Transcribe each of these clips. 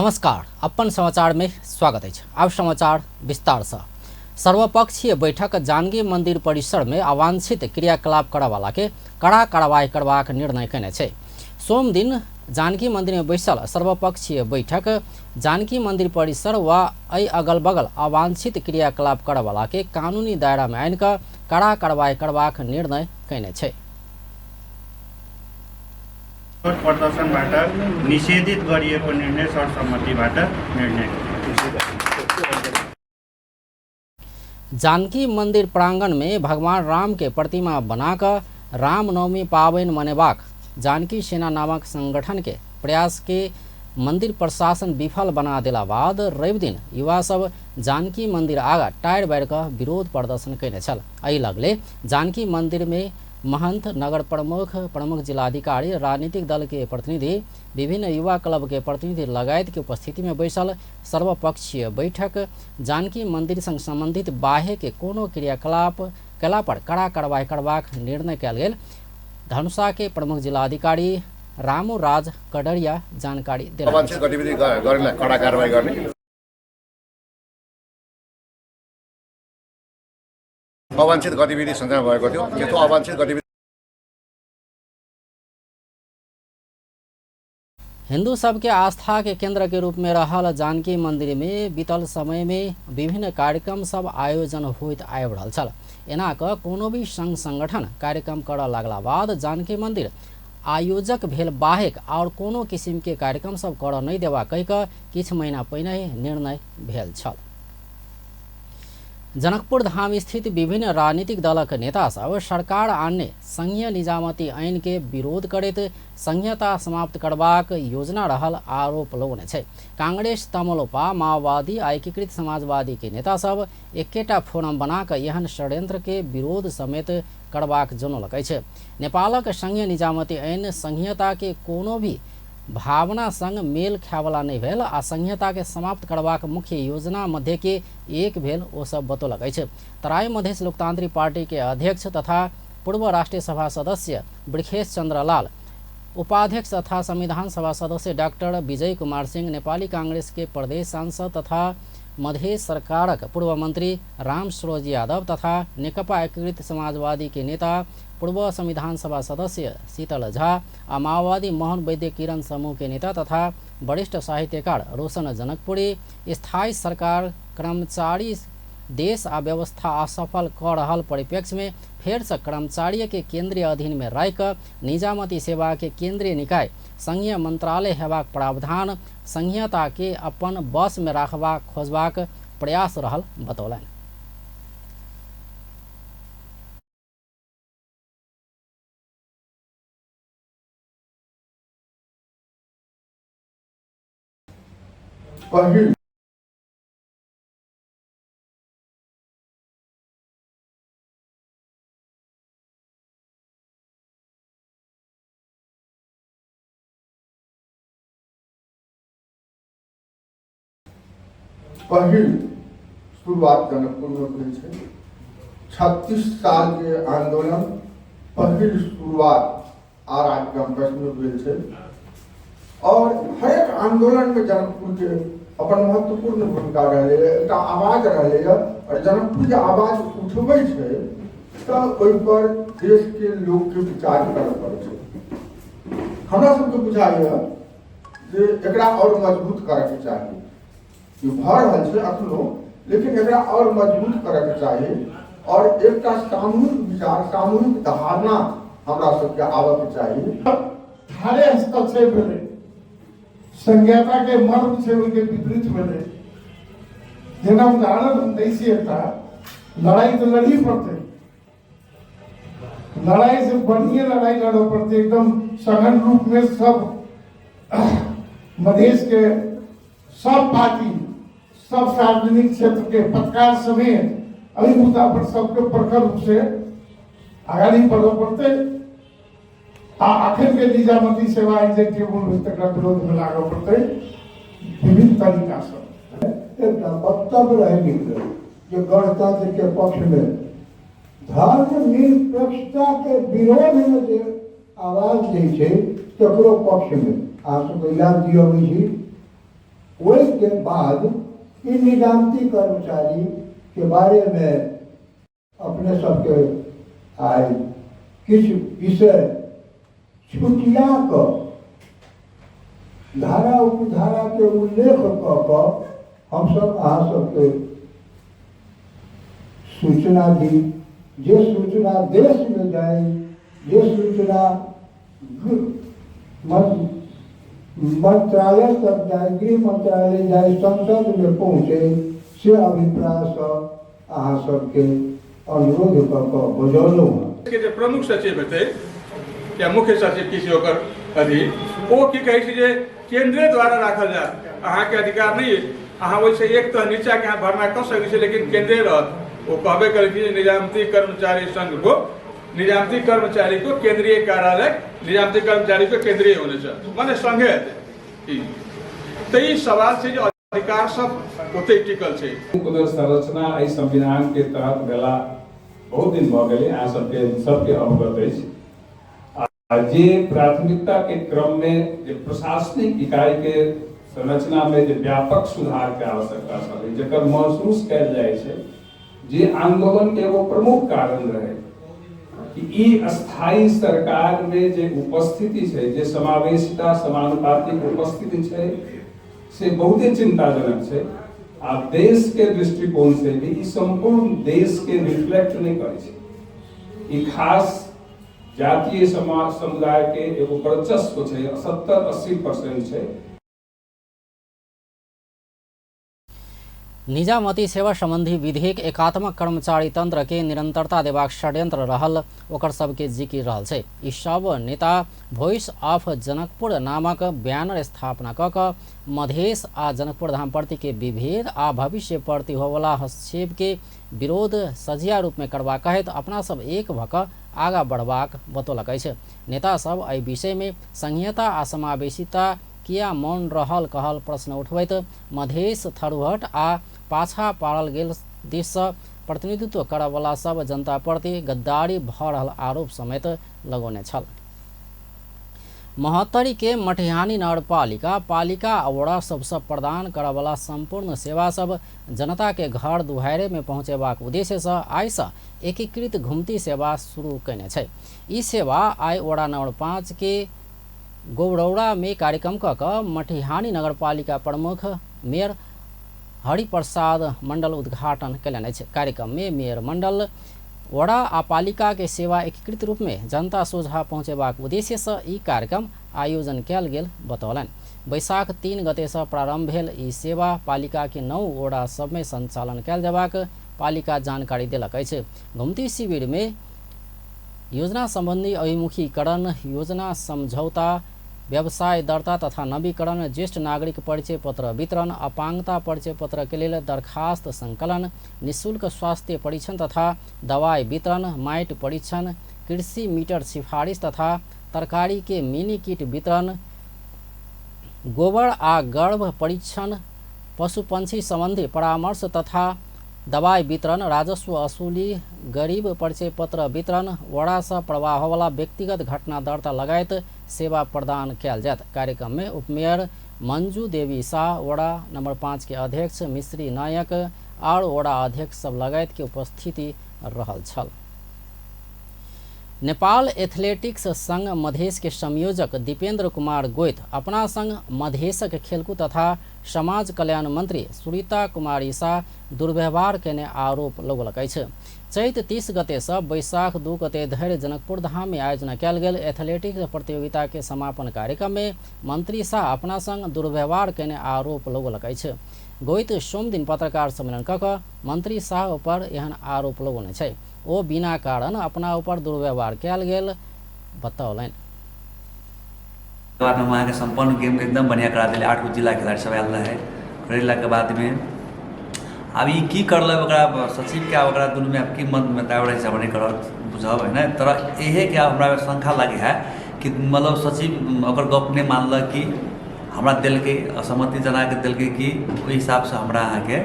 नमस्कार, अपन समाचार में स्वागत है। अब समाचार विस्तार से। सर्वपक्षीय बैठक जानकी मंदिर परिसर में अवांछित क्रियाकलाप करवाला के कड़ा कार्रवाई करबाक निर्णय कने छै। सोम दिन जानकी मंदिर में बैसल सर्वपक्षीय बैठक जानकी मंदिर परिसर व अगल बगल अवांछित क्रियाकलाप करवाला के कानूनी दायरा में आनि कड़ा कार्रवाई करबाक निर्णय कने छै। प्रदर्शनबाट निषेधित गरिएको निर्णय सर्वसम्मतिबाट निर्णय। जानकी मंदिर प्रांगण में भगवान राम के प्रतिमा बनाकर रामनवमी पावन मनेबाक जानकी सेना नामक संगठन के प्रयास के मंदिर प्रशासन विफल बना दिला बाद रवि दिन युवा सब जानकी मंदिर आगा टायर बार का विरोध प्रदर्शन कैने छल। एहि लगले जानकी मंदिर में महंत, नगर प्रमुख जिलाधिकारी, राजनीतिक दल के प्रतिनिधि, विभिन्न युवा क्लब के प्रतिनिधि लगायत के उपस्थिति में बैसल सर्वपक्षीय बैठक जानकी मंदिर संग संबंधित बाह्य के कोनो क्रियाकलाप कला पर कड़ा कार्रवाई करबाक निर्णय कयल गेल। धनुषा के प्रमुख जिलाधिकारी रामू राज कड़रिया जानकारी देलनि। अवांछित गतिविधि सञ्चालन भएको थियो। त्यस्तो अवांछित गतिविधि हिंदू सब के आस्था के केंद्र के रूप में रहल जानकी मंदिर में बीतल समय में विभिन्न कार्यक्रम सब आयोजन होइत आबि रहल छल। एना क कोनो भी संघ संगठन कार्यक्रम करऽ लागला बाद जानकी मंदिर आयोजक भेल बाहेक और कोनो किसिम के कार्यक्रम सब करऽ नहीं देवा कहि क किछ महीना पहिने निर्णय भेल छल। जनकपुर धाम स्थित विभिन्न राजनीतिक दलक नेता सब सरकार आने संघीय निजामती ऐन के विरोध करैत संघीयता समाप्त करबाक योजना रहल आरोप लगौने छै। कांग्रेस, तमलोपा, माओवादी आ एकीकृत समाजवादी के नेता सब एकेटा फोरम बनाक एहन षड्यंत्र के विरोध समेत करबाक जनौलकै छै। नेपालक संघीय निजामती ऐन संघीयता के कोनो भी भावना संग मेल खायवला नहीं भेल आ संघीयता के समाप्त करबाक मुख्य योजना मध्य के एक भेल ओ सब बतौलकै छै। तराई मधेश लोकतांत्रिक पार्टी के अध्यक्ष तथा पूर्व राष्ट्रीय सभा सदस्य ब्रिखेश चंद्र लाल, उपाध्यक्ष तथा संविधान सभा सदस्य डॉक्टर विजय कुमार सिंह, नेपाली कांग्रेस के प्रदेश सांसद तथा मधेश सरकारक पूर्व मंत्री राम सरोज यादव तथा नेकपा एकीकृत समाजवादी के नेता पूर्व संविधान सभा सदस्य शीतल झा आ माओवादी मोहन वैद्य किरण समूह के नेता तथा वरिष्ठ साहित्यकार रोशन जनकपुरी स्थायी सरकार कर्मचारी देश आ व्यवस्था असफल क रहल परिप्रेक्ष्य में फेर से कर्मचारी के केंद्रीय अधीन में राख निजामती सेवा के केंद्रीय निकाय संघीय मंत्रालय हेबाक प्रावधान संघीयता के अपन बस में राखबाक खोजबाक प्रयास रहल बतौलनि। पहिल शुरुआत जनकपुर में हुई है। 36 साल के आंदोलन पहिल शुरुआत आर कैंपस में हुई है और हर एक आंदोलन में जनकपुर के अपन महत्वपूर्ण भूमिका रहे, एक आवाज रहे और जनकपुर के आवाज उठबै छै तो ओइ पर देश के लोग के विचार करऽ पड़ै छै। हमरा सबके बुझाइए जे एकरा और मजबूत करऽ के चाही। ये भर रहल छै अखनो, लेकिन एकरा और मजबूत करऽ के चाही और एकटा सामूहिक विचार, सामूहिक धारणा हमरा सबके आबऽ के चाही। हरे हस्तक्षेप भेलै, संज्ञाता के मर्म से उनके विपरीत भेलै। जेना उदाहरण हम दै छी, एकटा लड़ाई तो लड़ी पड़ते, लड़ाई से बढ़िया लड़ाई लड़ो पड़ते, एकदम सघन रूप में सब मधेश के सब पार्टी, सब सार्वजनिक क्षेत्र के पत्रकार समेत अभी मुद्दा पर सबके प्रखर रूप से आगाड़ी बढ़ो पड़ते। अखन के निजामती सेवा एग्जीक्यूटिव तक विरोध में लागू पड़ते विभिन्न तरीका से। एक वक्तव्य रहेगी जो गणतंत्र के पक्ष में धर्मनिरपेक्षता के विरोध में जो आवाज दै छै तकरो पक्ष में आप सब याद दियो छी उसके बाद इन निजामती कर्मचारी के बारे में अपने सबके आय किछु विषय छुटिया कर धारा उपधारा के उल्लेख कऽ हम सब अहाँ सबके सूचना दी, जे सूचना देश में जाए, जे सूचना मंत्रालय तक जाए, गृह मंत्रालय जाए, संसद में पहुँचे, से अभिप्राय से अहाँ सबके अनुरोध कऽ बजौलहुँ हँ। के जे प्रमुख सचिव हेतै या मुख्य सचिव किसी ओकर अधीन ओ की कहै छै जे केंद्रे द्वारा राखल जाए, अहाँके अधिकार नहीं है, अहाँ ओहिसँ एक तह नीचा के अहाँ भरना कऽ सकै छी, लेकिन केंद्रे रहत। वो कहबे करे कि निजामती कर्मचारी संघ को, निजामती कर्मचारी को केंद्रीय कार्यालय, निजामती कर्मचारी को केंद्रीय होने चाहिए, माने संघे हेतै। तो ई सवाल छै जे अधिकार सब ओतै टिकल छै। पुनर्संरचना एहि संविधान के तहत भेला बहुत दिन भऽ गेलै, अहाँ सबके अवगत अछि। जे प्राथमिकता के क्रम में जे प्रशासनिक इकाई के संरचना में जे व्यापक सुधार के आवश्यकता छलै, जकर महसूस कयल जाइ छै जे आंदोलन के एगो प्रमुख कारण रहे कि ई स्थायी सरकार में जे उपस्थिति छै, जे समावेशिता समानुपातिक उपस्थिति छै, से बहुते चिंताजनक छै। आ देश के दृष्टिकोण से भी ई संपूर्ण देश के रिफ्लेक्ट नहीं करे छै। ई खास जातीय समाज समुदाय के एगो वर्चस्व छै, 70-80% छै। निजामती सेवा संबंधी विधेयक एकात्मक कर्मचारी तंत्र के निरंतरता देबाक षड्यंत्र रहल ओकर सबके जिकिर रहल छै। ई सब नेता वॉइस ऑफ जनकपुर नामक बैनर स्थापना कऽ मधेश आ जनकपुर धाम प्रति के विभेद आ भविष्य प्रति होवला हस्तक्षेप के विरोध सजिया रूप में करबा कहैत अपना सब एक भऽ कऽ आगा बढ़बाक बतौलक अछि। नेता सब एहि विषय में संहिता आ समावेशिता किया मौन रहल कहल प्रश्न उठबैत मधेश थरुहट आ पाछा पाड़ल गेल देश प्रतिनिधित्व करयवला सब जनता प्रति गद्दारी भऽ रहल आरोप समेत लगौने छल। महोत्तरी के मटिहानी नगरपालिका पालिका वड़ा सबसे प्रदान करयवला संपूर्ण सेवा सब जनता के घर दुआरे में पहुँचेबाक उद्देश्य से आइ से एकीकृत घुमती सेवा शुरू कयने छै। ई सेवा आइ वड़ा नंबर 5 के गोबरौड़ा में कार्यक्रम कऽ मटिहानी नगरपालिका प्रमुख मेयर हरिप्रसाद मंडल उद्घाटन कयलनि अछि। कार्यक्रम में मेयर मंडल वड़ा आ पालिका के सेवा एकीकृत रूप में जनता सोझा पहुँचेबाक उद्देश्य से ई कार्यक्रम आयोजन कयल गेल बतौलनि। बैसाख 3 गते से प्रारंभ भेल ई सेवा पालिका के 9 वड़ा सब में संचालन कयल जयबाक पालिका जानकारी देलक अछि। घुमती शिविर में योजना संबंधी अभिमुखीकरण, योजना समझौता, व्यवसाय दर्ता तथा नवीकरण, ज्येष्ठ नागरिक परिचय पत्र वितरण, अपांगता परिचय पत्र के लिए दरखास्त संकलन, निःशुल्क स्वास्थ्य परीक्षण तथा दवाई वितरण, माइट परीक्षण, कृषि मीटर सिफारिश तथा तरकारी के मिनी किट वितरण, गोबर आ गर्भ परीक्षण, पशु पंछी संबंधी परामर्श तथा दवाई वितरण, राजस्व असूली, गरीब परिचय पत्र वितरण, वड़ा से प्रवाह वाला व्यक्तिगत घटना दर्ता लगायत सेवा प्रदान कयल जायत। कार्यक्रम में उपमेयर मंजू देवी शाह, वड़ा नंबर 5 के अध्यक्ष मिश्री नायक और वड़ा अध्यक्ष सब लगायत के उपस्थिति रहल छल। नेपाल एथलेटिक्स संघ मधेश के संयोजक दीपेंद्र कुमार गोइत अपना संघ मधेशक खेलकूद तथा समाज कल्याण मंत्री सुरीता कुमारी शाह दुर्व्यवहार केने आरोप लगौलक अछि। चैत 30 गते से बैसाख 2 गते धरि जनकपुर धाम में आयोजना कयल गेल एथलेटिक्स प्रतियोगिता के समापन कार्यक्रम में मंत्री शाह अपना संग दुर्व्यवहार केने आरोप लगौलक अछि। गोइत सोम दिन पत्रकार सम्मेलन कऽ मंत्री शाह पर एहन आरोप लगौने छै। ओ बिना कारण अपना ऊपर दुर्व्यवहार कयल गेल बतौलनि। बाद में वहाँ के संपन्न गेम के एकदम बढ़िया करा दिले, 8 गो जिला खिलाड़ी सब आयल रहे। करेला के बाद में अब ई की करल ओकरा सचिव के ओकरा दुनू में की मन में ताव रहे सब नहीं कर बुझब है ना। तरह एहे के हमरा शंका लगे है कि मतलब सचिव ओकर गप नहीं मानल कि हमरा दिल के असहमति जना के दिल के कि ओहि हिसाब से हमरा अहाँ के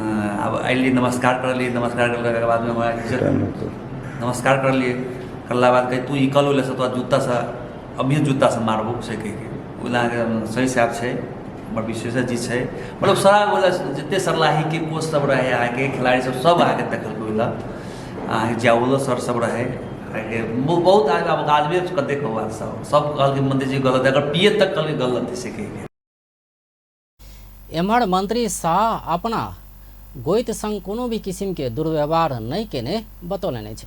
अब अली नमस्कार कर लिए। नमस्कार करने के बाद में नमस्कार कर लिए, करला बाद कही तू ई कल से तो जूता से अभी जूता से मारबो से कह के सही साफ है बड़ विशेषज्ञ जी छै मतलब सारा बोला जितने सरलाही के कोच सब रहे आगे खिलाड़ी सब आगे देखल कोइला आगे जावलो सर सब रहे आगे बहुत आदमी का देखो बात सब कहल के मंत्री जी गलत है, अगर पीए तक कहल गलत है से कहे। एम्हर मंत्री शाह अपना गोइत संग कोनो भी किस्म के दुर्व्यवहार नहीं केने बतौलनि अछि।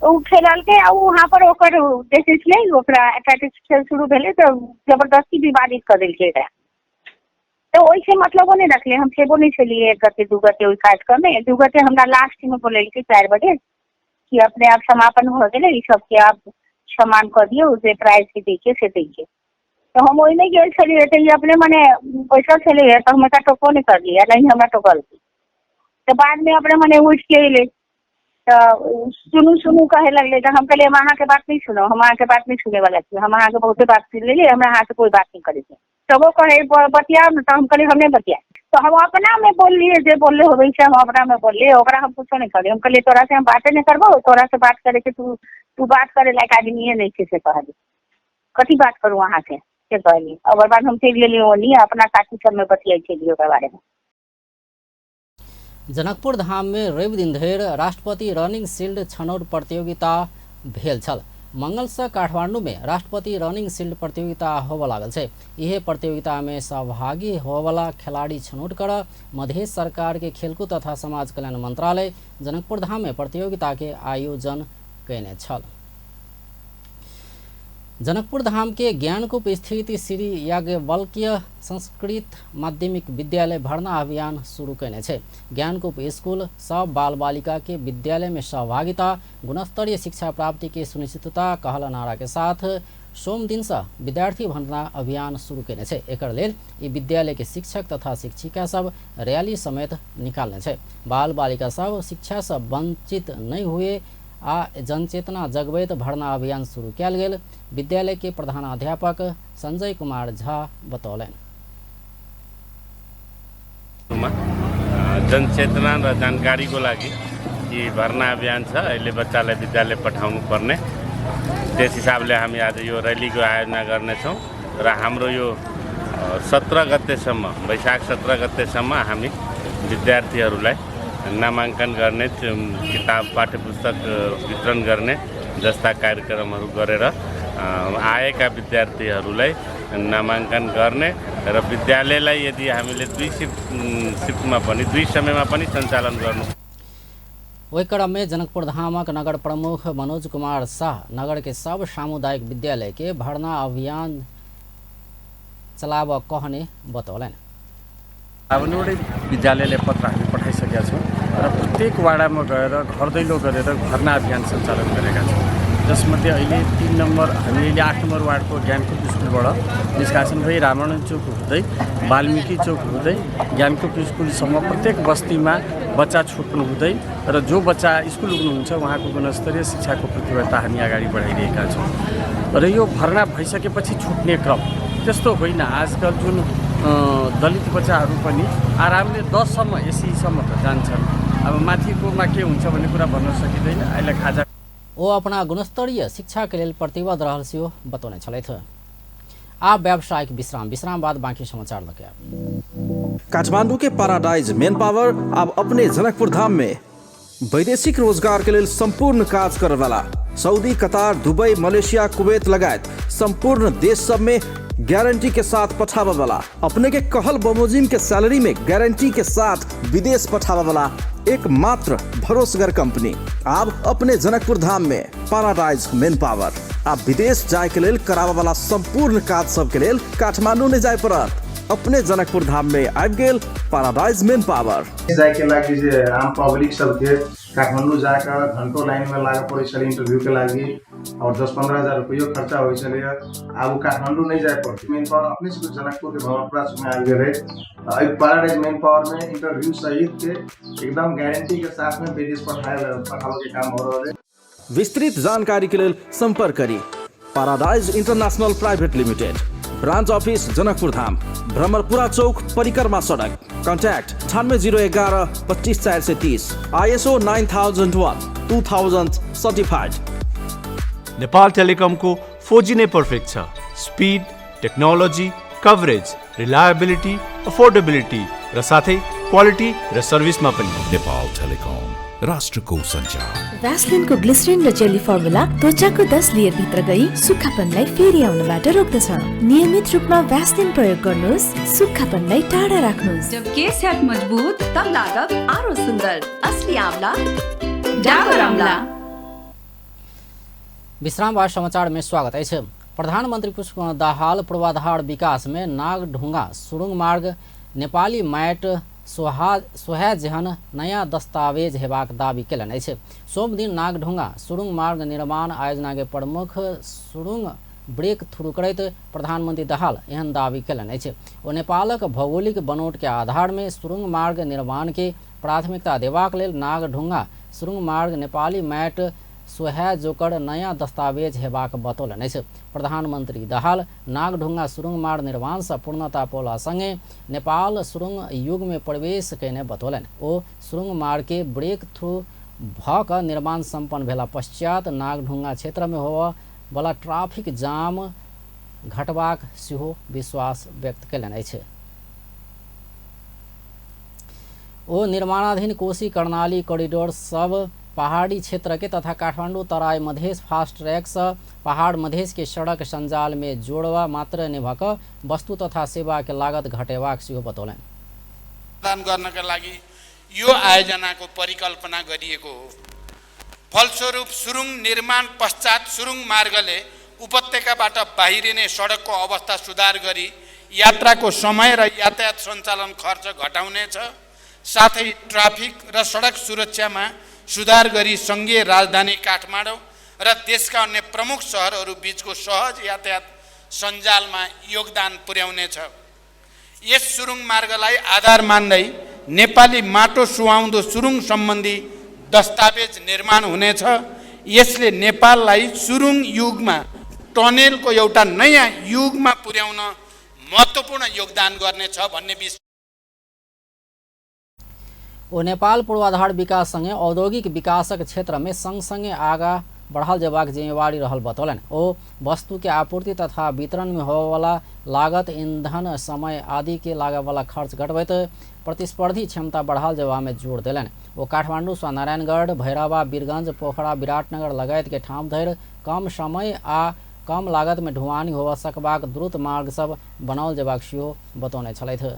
उ खेलल के आ वहां पर ओकर देश नहीं ओकरा एथलेटिक्स खेल शुरू भेले तो जबरदस्ती विवादित कर देलके रहे, तो ओइसे मतलब नहीं रखले। हम खेबो नहीं छलिए एक गते दू गते ओइ कार्यक्रम में, दू गते हमरा लास्ट में बोलेलके 4 बजे कि अपने आप समापन हो गेले, ई सब के आप सम्मान कर दियो, जे प्राइज के देके से देके। तो हम ओइ में गेल छलिए तो ये अपने मने पैसा छलिए तो हमरा टोको नहीं कर दिया, नहीं हमरा टोकल। तो बाद में अपने मने उठ के ले तो सुनू कहे लगले, तो हम कहले हम अहाँ के बात नहीं सुनो, हम अहाँ के बात नहीं सुने वाला छी, हम अहाँ के बहुते बात सुन लेली, हमरा अहाँ से कोई बात नहीं करे छे। तो वो कहे बतियाओ न, तो हम कहले हमने बतिया, तो हम अपना में बोल लिए, जे बोले हो वैसे हम अपना में बोल लिए, ओकरा हम कुछ नहीं करे। हम कहले तोरा से हम बातें नहीं करबो, तोरा से बात करे के तू बात करे लायक आदमी नहीं छे से कहली, कथी बात करूँ अहाँ से कहली। और बाद हम चल गेली ओनी अपना साथी सब में बतियाई छलिए ओकर बारे में। जनकपुर धाम में रवि दिन धरि राष्ट्रपति रनिंग शील्ड छनौट प्रतियोगिता भेल छल। मंगल से काठमांडू में राष्ट्रपति रनिंग शील्ड प्रतियोगिता होबऽ लागल छै। यह प्रतियोगिता में सहभागी होबला खिलाड़ी छनौट कर मध्य सरकार के खेलकूद तथा समाज कल्याण मंत्रालय जनकपुर धाम में प्रतियोगिता के आयोजन कयने छल। जनकपुर धाम के ज्ञानकूप स्थित श्री याज्ञवल्क्य संस्कृत माध्यमिक विद्यालय भर्ना अभियान शुरू करने छे। ज्ञानकूप स्कूल सब बाल बालिका के विद्यालय में सहभागिता, गुणस्तरीय शिक्षा प्राप्ति के सुनिश्चितता कहल नारा के साथ सोम दिन से विद्यार्थी भर्ना अभियान शुरू करने छे। एकर लेल ई विद्यालय के शिक्षक तथा शिक्षिका सब रैली समेत निकालने छे। बाल बालिका सब शिक्षा से वंचित नहीं हुए आ जनचेतना जगबैत भर्ना अभियान शुरू कयल गेल। विद्यालय के प्रधानाध्यापक संजय कुमार झा बतौलनि। जनचेतना र जानकारीको लागि कि भर्ना अभियान छ, अहिले बच्चालाई विद्यालय पठाउनु पर्ने, त्यस हिसाबले हामी आज यो रैलीको आयोजना गर्नेछौँ र हाम्रो यो 17 गतेसम्म वैशाख 17 गतेसम्म हामी विद्यार्थीहरूलाई नामाङ्कन गर्ने, किताब पाठ्यपुस्तक वितरण गर्ने जस्ता कार्यक्रमहरू गरेर आएका विद्यार्थीहरूलाई नामाङ्कन गर्ने र विद्यालयलाई यदि हामीले दुई समयमा पनि सञ्चालन गर्नु। वही क्रम में जनकपुर धामक नगर प्रमुख मनोज कुमार शाह नगर के सब सामुदायिक विद्यालय के भर्ना अभियान चलाब कहने बतौलनि। विद्यालयले पत्र हामी पठाइसकेका छौँ र प्रत्येक वाडामा गएर घर दैलो गरेर भर्ना अभियान सञ्चालन गरेका छौँ, जसमध्ये अहिले 3 नम्बर हामी अहिले 8 नम्बर वार्डको ज्ञानकूप स्कुलबाट निष्कासन भई रामानन्द चोक हुँदै वाल्मिकी चोक हुँदै ज्ञानकूप स्कुलसम्म प्रत्येक बस्तीमा बच्चा छुट्नु हुँदै र जो बच्चा स्कुल पुग्नुहुन्छ उहाँको गुणस्तरीय शिक्षाको प्रतिबद्धता हामी अगाडि बढाइरहेका छौँ। र यो भर्ना भइसकेपछि छुट्ने क्रम त्यस्तो होइन। आजकल जुन दलित बच्चाहरू पनि आरामले 10 सम्म एसईसम्म त जान्छन्, अब माथिकोमा के हुन्छ भन्ने कुरा भन्न सकिँदैन। अहिले खाजा ओ अपना गुणस्तरीय शिक्षा के लिए प्रतिबद्ध रहल सेहो बतौने छलैथ। आप व्यावसायिक विश्राम बाद बाकी समाचार लगे। काठमांडू के पैराडाइज मेन पावर अब अपने जनकपुर धाम में वैदेशिक रोजगार के लिए संपूर्ण काज करे वाला सऊदी, कतार, दुबई, मलेशिया, कुवैत लगायत संपूर्ण देश सब में गारंटी के साथ पठावा वाला, अपने के कहल बमोजिम के सैलरी में गारंटी के साथ विदेश पठावा वाला एकमात्र भरोसेगर कंपनी अब अपने जनकपुर धाम में पैराडाइज मेन पावर। आप विदेश जाए के लेल करावा वाला संपूर्ण काज सब के लेल काठमांडू ने जाए पड़त, अपने जनकपुर धाम में आबि गेल पैराडाइज मेन पावर। जाए के लागि जे आम पब्लिक सब के काठमांडू जाकर घंटों लाइन में लागे पड़े छले इंटरव्यू के लागि और 10-15 हजार रुपया खर्चा हो छले। अब काठमांडू नहीं जाए पड़ते, मेन पावर अपने से जनकपुर के भवनपुरा में आ गए रहे। पैराडाइज मेन पावर में इंटरव्यू सहित के एकदम गारंटी के साथ में विदेश पठावे के काम हो रहा है। विस्तृत जानकारी के लिए संपर्क करी paradise international private limited, branch office Janakpur Dham, Bhramarpura Chowk, परिक्रमा सड़क। कॉन्टैक्ट 9801 25430, ISO 9001 2000 नेपाल टेलिकम को 4G ने परफेक्ट छ। Speed, technology, coverage reliability, affordability र साथै क्वालिटी र सर्भिसमा पनि। नेपाल टेलिकम, राष्ट्रको सञ्चार। भ्यासलिनको ग्लिसरिन र जेली फर्मुला त्वचाको 10 लेयर भित्र गई सुक्खापनलाई फेरि आउनबाट रोक्दछ। नियमित रूपमा भ्यासलिन प्रयोग गर्नुहोस्, सुक्खापनलाई टाढा राख्नुहोस्। जब केस है मजबूत तब लागत आरो सुंदर। असली आंवला डाबर आंवला। विश्राम बाद समाचार में स्वागत है। प्रधानमंत्री पुष्पकमल दाहाल पूर्वाधार विकास में नागढुंगा सुरुंग मार्ग नेपाली मैट सोहा जेहन नया दस्तावेज हेबाक दावी कयलनि अछि। सोम दिन नागढुंगा सुरुंग मार्ग निर्माण आयोजना के प्रमुख सुरुंग ब्रेक थ्रू करैत प्रधानमंत्री दाहाल एहन दावी कयलनि अछि। ओ नेपालक भौगोलिक बनोट के आधार में सुरुंग मार्ग निर्माण के प्राथमिकता देबाक लेल नागढुंगा सुरुंग मार्ग नेपाली मैट सोहा जोकर नया दस्तावेज हेबाक बतौलनि अछि। प्रधानमंत्री दाहाल नागढुंगा सुरुंग मार्ग निर्माण से पूर्णता पौला संगे नेपाल सुरुंग युग में प्रवेश कयने बतौलनि। ओ सुरुंग मार्ग के ब्रेक थ्रू भ क निर्माण संपन्न भेला पश्चात नागढुंगा क्षेत्र में होबय वाला ट्राफिक जाम घटबाक सेहो विश्वास व्यक्त कयलनि अछि। ओ निर्माणाधीन कोशी कर्णाली कॉरिडोर सब पहाड़ी क्षेत्र के तथा काठमांडू तराई मधेश फास्ट ट्रैक से पहाड़ मधेश के सड़क संजाल में जोड़वा मात्र निभक वस्तु तथा सेवा के लागत घटेबाक सेहो बतौलनि। प्रदान गर्नका लागि यो आयोजनाको परिकल्पना गरिएको हो। फलस्वरूप सुरुङ निर्माण पश्चात सुरुङ मार्गले उपत्यकाबाट बाहिरिने सडकको अवस्था सुधार गरी यात्राको समय र यातायात सञ्चालन खर्च घटाउनेछ। साथै ट्राफिक र सडक सुरक्षामा सुधार गरी संघीय राजधानी काठमाडौँ र देशका अन्य प्रमुख सहरहरू बीचको सहज यातायात सञ्जालमा योगदान पुर्याउनेछ। यस सुरुङ मार्गलाई आधार मान्दै नेपाली माटो सुहाउँदो सुरुङ सम्बन्धी दस्तावेज निर्माण हुनेछ। यसले नेपाललाई सुरुङ युगमा टनेलको एउटा नयाँ युगमा पुर्याउन महत्त्वपूर्ण योगदान गर्नेछ भन्ने विश्वास। ओ नेपाल पूर्वाधार विकास संगे औद्योगिक विकासक क्षेत्र में संग संगे आगा बढ़ाल जबाक जिम्मेवारी रहल बतौलनि। ओ वस्तु के आपूर्ति तथा वितरण में होने वाला लागत, ईंधन, समय आदि के लागत वाला खर्च घटबैत प्रतिस्पर्धी क्षमता बढ़ाल जबा में जोर देलनि। ओ काठमांडू सँ नारायणगढ़, भैरवा, वीरगंज, पोखरा, विराटनगर लगायत के ठाम धरि कम समय आ कम लागत में ढुवानी होबा सकबाक द्रुत मार्ग सब बनाओल जबाक सेहो बतौने छलथि।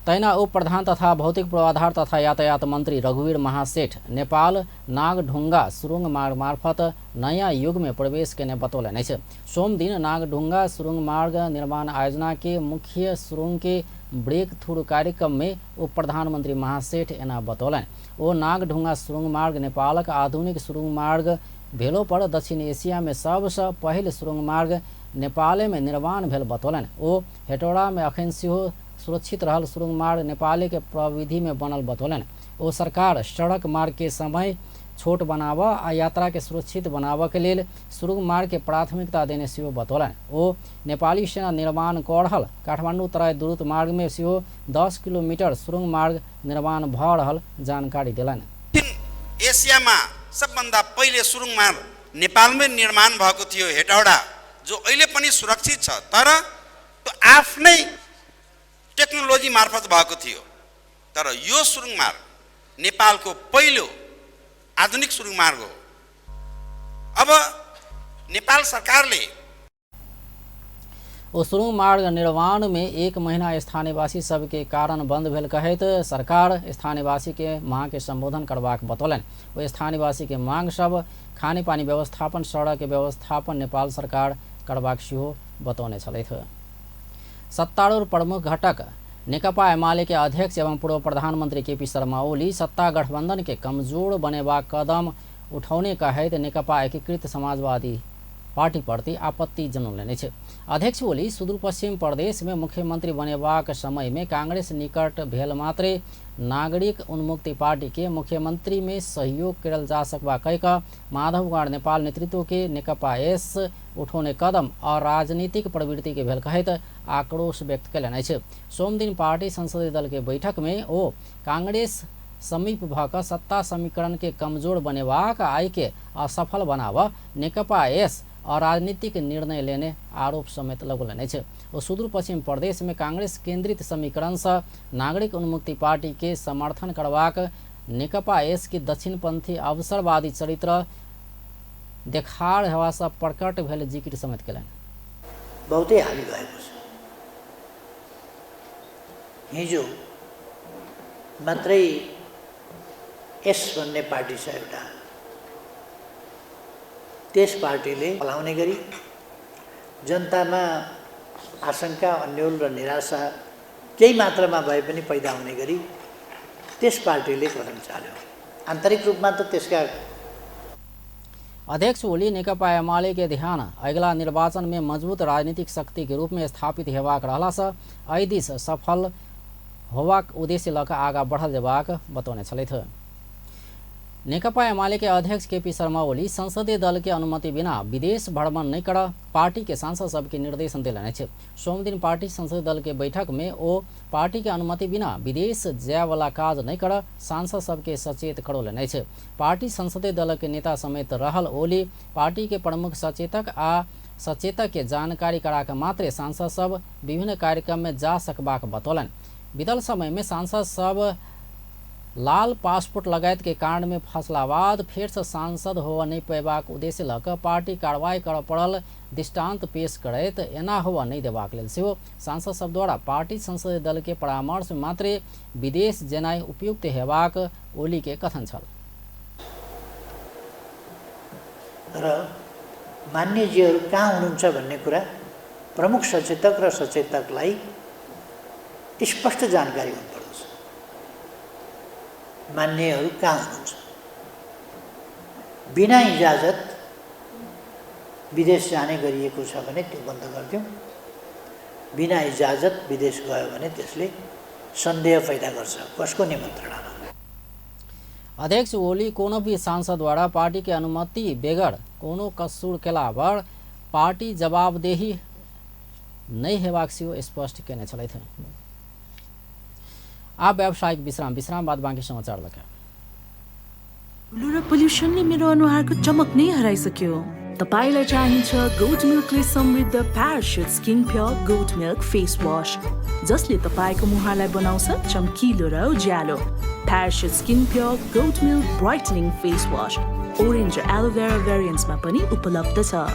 तैना उप प्रधान तथा भौतिक पूर्वाधार तथा यातायात मंत्री रघुवीर महासेठ नेपाल नागढुंगा सुरुंग मार्ग मार्फत नया युग में प्रवेश केने बतौलनि अछि। सोम दिन नागढुंगा सुरुंग मार्ग निर्माण आयोजना के मुख्य सुरुंग के ब्रेक थ्रू कार्यक्रम में उप प्रधानमंत्री महासेठ एना बतौलनि। ओ नागढुंगा सुरुंग मार्ग नेपालक आधुनिक सुरुंग मार्ग भेलो पर दक्षिण एशिया में सबसे पहिल सुरुंग मार्ग नेपाले में निर्माण भेल बतौलनि। ओ हेटौड़ा में अखन सेहो सुरक्षित रहल सुरुंग मार्ग नेपाली के प्रविधि में बनल बतौलनि। ओ सरकार सड़क मार्ग के समय छोट बनाव आ यात्रा के सुरक्षित बनाव के लेल सुरुंग मार्ग के प्राथमिकता देने सेहो बतौलनि। ओ नेपाली सेना निर्माण कऽ रहल काठमांडू तराई द्रुत मार्ग में सेहो 10 किलोमीटर सुरुंग मार्ग निर्माण भऽ रहल जानकारी देलनि। एशियामा सबभन्दा पहिले सुरुङ मार्ग नेपालमै निर्माण भएको थियो हेटौडा, जो अहिले पनि सुरक्षित छ, तर त्यो आफ्नै टेक्नोलोजी मार्फत भएको थियो। तर यो सुरुङ मार्ग नेपालको पहिलो आधुनिक सुरुङ मार्ग हो। अब नेपाल सरकारले ओ सुरुंग मार्ग निर्माण में 1 महीना स्थानीयवासी सब के कारण बंद भेल कहैत सरकार स्थानीयवासी के मांग के संबोधन करबाक बतौलनि। ओ स्थानीयवासी के मांग सब खाने पानी व्यवस्थापन, सड़क के व्यवस्थापन नेपाल सरकार करबाक सेहो बतौने छलथि। सत्तारूढ़ प्रमुख घटक नेकपा एमाले के अध्यक्ष एवं पूर्व प्रधानमंत्री केपी शर्मा ओली सत्ता गठबंधन के कमजोर बनेबा कदम उठौने कहैत नेकपा एकीकृत समाजवादी पार्टी प्रति आपत्ति जनौलनि छै। अध्यक्ष ओली सुदूरपश्चिम प्रदेश में मुख्यमंत्री बनेबाक समय में कांग्रेस निकट भेल मात्रे नागरिक उन्मुक्ति पार्टी के मुख्यमंत्री में सहयोग करल जा सकबा कहि कऽ माधव कुमार नेपाल नेतृत्व के नेकपा एस उठौने कदम और राजनीतिक प्रवृत्ति के भेल कहैत आक्रोश व्यक्त कयलनि अछि। सोम दिन पार्टी संसदीय दल के बैठक में ओ कांग्रेस समीप भऽ कऽ सत्ता समीकरण के कमजोर बनेबाक आय के असफल बनाव नेकपा एस अराजनीतिक निर्णय लेने आरोप समेत लगौलने छे। वो सुदूर पश्चिम प्रदेश में कांग्रेस केंद्रित समीकरण से नागरिक उन्मुक्ति पार्टी के समर्थन करवाक नेकपा एस की दक्षिणपंथी अवसरवादी चरित्र देखाड़ हेवा से प्रकट भेल जिकिर समेत केलनि। बहुतै हानि भएको छ। हिजो मात्रै एस भन्ने पार्टी छ एउटा, त्यस पार्टीले चलाउने गरी जनतामा आशंका, अन्यल र निराशा केही मात्रामा भए पनि पैदा हुने गरी त्यस पार्टीले कदम चाल्यो। आन्तरिक रूपमा त त्यसका अध्यक्ष ओली नेकपा एमाले के ध्यान अगला निर्वाचन में मजबूत राजनीतिक शक्ति के रूप में स्थापित हेबाक रहला से एहि दिस सफल होबाक उद्देश्य लऽ कऽ आगा बढ़ल जेबाक बतौने छलथि। नेकपा एमाले के अध्यक्ष केपी शर्मा ओली संसदीय दल के अनुमति बिना विदेश भ्रमण नहीं कर पार्टी के सांसद सबके निर्देशन दिलने छे। सोम दिन पार्टी संसदीय दल के बैठक में ओ पार्टी के अनुमति बिना विदेश जाय वाला काज नहीं कर सांसद सबके सचेत करौलने छे। पार्टी संसदीय दल के नेता समेत रहल ओली पार्टी के प्रमुख सचेतक आ सचेतक के जानकारी करा के मात्रे सांसद सब विभिन्न कार्यक्रम में जा सकबाक बतौलन। बीतल समय में सांसद सब लाल पासपोर्ट लगायत के कांड में फंसला बाद फिर से सांसद होवा नहीं पेबाक उद्देश्य लऽ कऽ पार्टी कार्रवाई कर पड़ल दृष्टांत पेश करैत एना होवा नहीं देबाक लेल सेहो सांसद सब द्वारा पार्टी संसदीय दल के परामर्श में मात्रे विदेश जेनाइ उपयुक्त हेबाक ओली के कथन छल। र मान्यजीहरू कहाँ हुनुहुन्छ भन्ने कुरा प्रमुख सचेतक र सचेतकलाई स्पष्ट जानकारी हुनुपर्छ। मान्यहरू कहाँ हुनुहुन्छ, बिना इजाजत विदेश जाने गरिएको छ भने त्यो बन्द गरिदिउँ। बिना इजाजत विदेश गयो भने त्यसले सन्देह पैदा गर्छ कसको निमन्त्रणामा। अध्यक्ष ओली कोनो भी सांसद द्वारा पार्टी के अनुमति बेगर कोनो कसूर केला पर पार्टी जवाबदेही नहीं हेबाक सेहो स्पष्ट केने छलथि। आप व्यावसायिक विश्राम बाद बाँकी समाचार लगा। धुलो र पोल्युसनले मेरो अनुहारको चमक नै हराइसक्यो। तपाईलाई चाहिन्छ गोट मिल्कले समृद्ध parachute skin pure goat milk face wash, जसले तपाईको मुहारलाई बनाउँछ चम्किलो र उज्यालो। Parachute skin pure goat milk brightening face wash orange र एलोभेरा भेरिएन्ट्समा पनि उपलब्ध छ।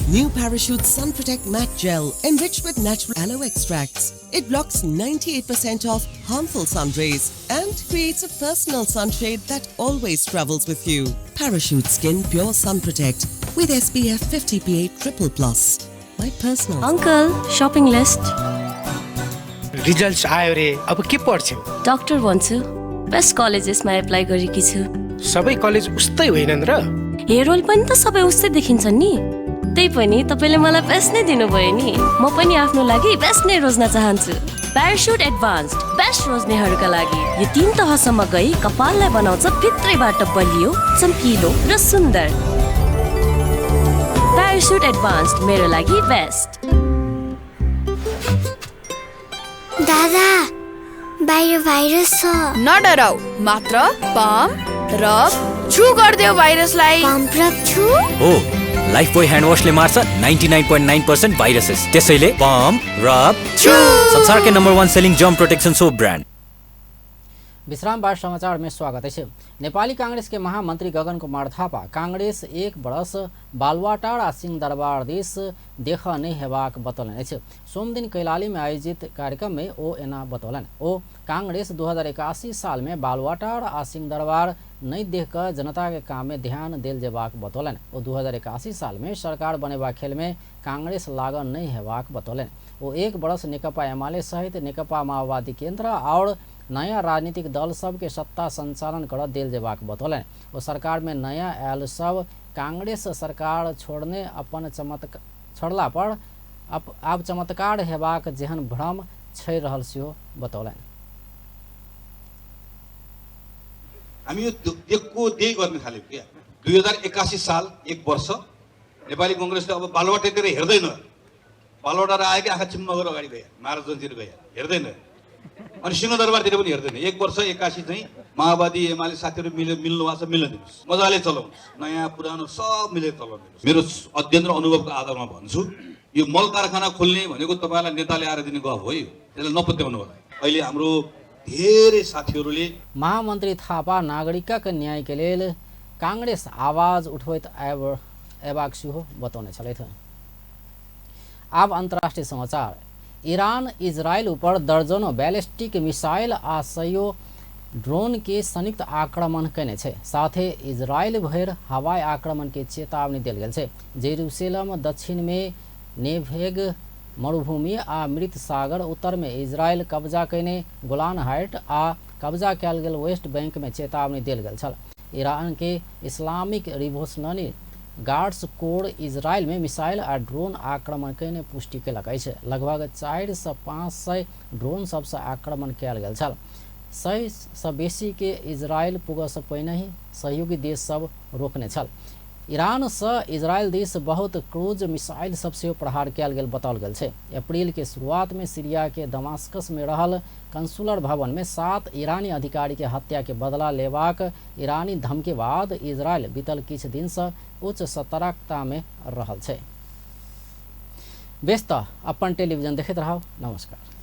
New Parachute Sun Protect Matte Gel enriched with natural aloe extracts. It blocks 98% of harmful sun rays and creates a personal sunshade that always travels with you. Parachute Skin Pure Sun Protect with SPF 50 PA triple+. My personal. Uncle, shopping list. Results आयो रे, अब के पढ्छौ? Doctor भन्छु। Best कलेजेसमा apply गरेकी छु। सबै college उस्तै होइनन् र? हेरोल पनि त सबै उस्तै देखिन्छन् नि। त्यही पनि तपाईले मलाई बेस्ट नै दिनुभयो नि। म पनि आफ्नो लागि बेस्ट नै रोज्न चाहन्छु। प्याराशुट एडभान्स्ड बेस्ट रोज्नेहरूका लागि यो 3 तहसम्म गई कपाललाई बनाउँछ भित्रैबाट बलियो, चम्किलो र सुन्दर। प्याराशुट एडभान्स्ड मेरो लागि बेस्ट। दादा बाहिर भाइरस छ। नडराउ, मात्र पम्प रब छु गर्दियो भाइरसलाई। पम्प रब छु हो, लाइफबॉय ह्यान्ड वाशले मार्छ 99.9% भाइरसेस। त्यसैले पम्प रब छु, संसारकै number 1 selling germ protection soap brand. विश्राम बाद समाचार में स्वागत है। नेपाली कांग्रेस के महामंत्री गगन कुमार थापा कांग्रेस एक बरस बालुवाटार सिंहदरबार देश देख नहीं हेबाक बतौलन। सोम दिन कैलाली में आयोजित कार्यक्रम में ओ एना बतौलन। ओ कांग्रेस 2081 साल में बालुवाटार आ सिंहदरबार नहीं देख कर जनता के काम में ध्यान दिल जेबाक बतौलन। ओ 2081 साल में सरकार बनेबा खेल में कांग्रेस लागन नहीं हेबाक बतौलन। वो एक बरस नेकपा एमाले सहित नेकपा माओवादी केंद्र और नया राजनीतिक दल सब के सत्ता संचालन कर दिल जेबाक बतौलन। वो सरकार में नया आयल सब कांग्रेस सरकार छोड़ने अपन छोड़ला पर अब चमत्कार हेबाक जेहन भ्रम छै रहल सेहो बतौलन। हामी यो देखको देख गर्न थाल्यौं के 2081 साल एक वर्ष नेपाली कांग्रेसले अब बालुवाटारतिर हेर्दैन। बालुवाटार आएकै आँखा चिम्म गरेर अगाडि गए, महाराजगञ्जतिर गए, हेर्दैन। अनि सिंहदरबारतिर पनि हेर्दैन 1 वर्ष 81 चाहिँ माओवादी एमाले साथीहरू मिल्नु भएको छ मिल्न दिनुहोस् मजाले चलाउनुहोस् नयाँ पुरानो सब मिलेर चलाउनुहोस् मेरो अध्ययन र अनुभवको आधारमा भन्छु यो मल कारखाना खोल्ने भनेको तपाईलाई नेताले आएर दिने गफ हो यो त्यसलाई नपत्याउनु होला अहिले हाम्रो धेरै साथीहरूले महामन्त्री थापा नागरिकका न्यायका लेल कांग्रेस आवाज उठबैत एबाक सेहो बताउने छलैथ। अब अंतर्राष्ट्रीय समाचार। ईरान इजरायल ऊपर दर्जनों बैलिस्टिक मिसाइल आ 100 ड्रोन के संयुक्त आक्रमण कने छे। साथ ही इजरायल भर हवाई आक्रमण के चेतावनी दिल गेल छे। जेरूसलम दक्षिण में नेवेग मरुभूमि आ मृत सागर, उत्तर में इजरायल कब्जा कने गोलान हाइट आ कब्जा कयल गेल वेस्ट बैंक में चेतावनी दिल गेल छल। ईरान के Islamic revolutionary guards core Israel में मिसाइल आ ड्रोन आक्रमण कने पुष्टि केलक अछि। लगभग 400-500 ड्रोन सबसे आक्रमण कयल गेल छल। 100 सँ बेसी के इजरायल पुगस पहिने ही सहयोगी देश सब रोकने छल। ईरान से इजरायल देश बहुत क्रूज मिसाइल सबसे प्रहार कयल गेल बताओल गेल छे। अप्रैल के शुरुआत में सीरिया के दमास्कस में रहल कंसुलर भवन में 7 ईरानी अधिकारी के हत्या के बदला लेबाक ईरानी धमकी बाद इजरायल बीतल किछ दिन से उच्च सतर्कता में रहल छे। व्यस्त अपन टेलीविजन देखैत रहब। नमस्कार।